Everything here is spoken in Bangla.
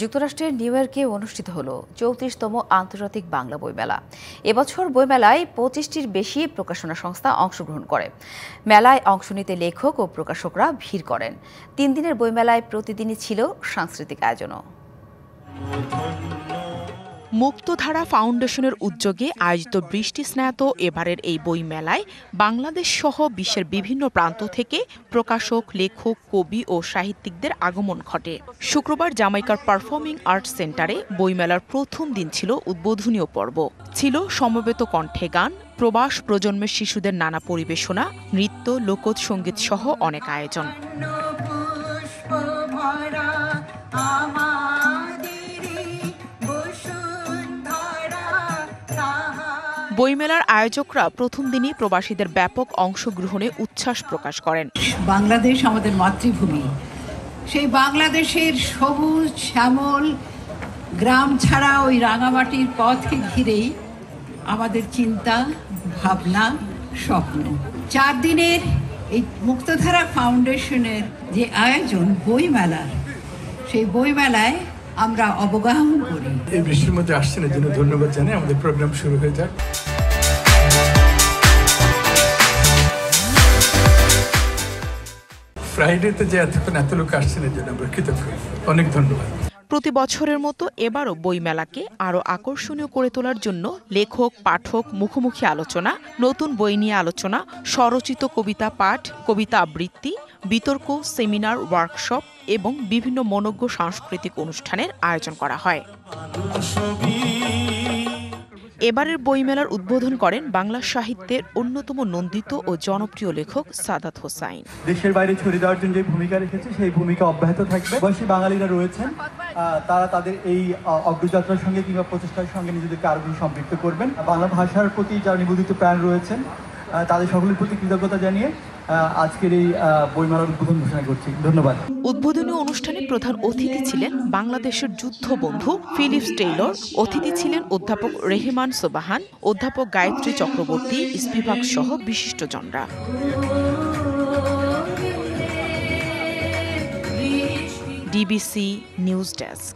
যুক্তরাষ্ট্রের নিউ ইয়র্কে অনুষ্ঠিত হলো ৩৪তম আন্তর্জাতিক বাংলা বইমেলা। এবছর বইমেলায় ২৫টির বেশি প্রকাশনা সংস্থা অংশগ্রহণ করে। মেলায় অংশ নিতে লেখক ও প্রকাশকরা ভিড় করেন। ৩ দিনের বইমেলায় প্রতিদিনই ছিল সাংস্কৃতিক আয়োজনও। মুক্তধারা ফাউন্ডেশনের উদ্যোগে আয়োজিত বৃষ্টি স্নাত এবারের এই বইমেলায় বাংলাদেশ সহ বিশ্বের বিভিন্ন প্রান্ত থেকে প্রকাশক, লেখক, কবি ও সাহিত্যিকদের আগমন ঘটে। শুক্রবার জামাইকার পারফর্মিং আর্টস সেন্টারে বইমেলার প্রথম দিন ছিল উদ্বোধনীয় পর্ব। ছিল সমবেত কণ্ঠে গান, প্রবাস প্রজন্মের শিশুদের নানা পরিবেশনা, নৃত্য, লোকজ সঙ্গীত সহ অনেক আয়োজন। বইমেলার আয়োজকরা প্রথম দিনই প্রবাসীদের ব্যাপক অংশগ্রহণে উচ্ছ্বাস প্রকাশ করেন। বাংলাদেশ আমাদের মাতৃভূমি, সেই বাংলাদেশের সবুজ শ্যামল গ্রাম ছাড়া ওই রাঙামাটির পথকে ঘিরেই আমাদের চিন্তা, ভাবনা, স্বপ্ন। 4 দিনের এই মুক্তধারা ফাউন্ডেশনের যে আয়োজন বইমেলার, সেই বইমেলায় আমরা অবগাহন করি। এই বৃষ্টির মধ্যে আসছেন এর জন্য ধন্যবাদ জানাই। আমাদের প্রোগ্রাম শুরু হয়ে যাক। ফ্রাইডেতে যে এত লোক আসছেন এর জন্য আমরা কৃতজ্ঞ। অনেক ধন্যবাদ। প্রতি বছরের মতো এবারও বইমেলাকে আরও আকর্ষণীয় করে তোলার জন্য লেখক, পাঠক, মুখোমুখি আলোচনা, নতুন বই নিয়ে আলোচনা, স্বরচিত কবিতা পাঠ, কবিতা আবৃত্তি, বিতর্ক, সেমিনার, ওয়ার্কশপ এবং বিভিন্ন মনোজ্ঞ সাংস্কৃতিক অনুষ্ঠানের আয়োজন করা হয়। এবারের বইমেলার উদ্বোধন করেন বাংলা সাহিত্যের অন্যতম নন্দিত ও জনপ্রিয় লেখক সাদাত হোসাইন। দেশের বাইরে ছড়িয়ে দেওয়ার জন্য যে ভূমিকা রেখেছে সেই ভূমিকা অব্যাহত থাকবে। প্রবাসী বাঙালিরা রয়েছেন, তারা তাদের এই অগ্রযাত্রার সঙ্গে কিংবা প্রচেষ্টার সঙ্গে নিজেদেরকে আরো বেশি সম্পৃক্ত করবেন। বাংলা ভাষার প্রতি যারা নিবেদিত প্রাণ রয়েছেন তাদের সকলের প্রতি কৃতজ্ঞতা জানিয়ে আজকের এই বইমেলার উদ্বোধন ঘোষণা করছি। ধন্যবাদ। উদ্বোধনী অনুষ্ঠানে প্রধান অতিথি ছিলেন বাংলাদেশের যুদ্ধবন্ধু ফিলিপস টেইলর, অতিথি ছিলেন অধ্যাপক রেহমান সোবাহান, অধ্যাপক গায়ত্রী চক্রবর্তী, স্পিভাক সহ বিশিষ্টজনরা। DBC news desk.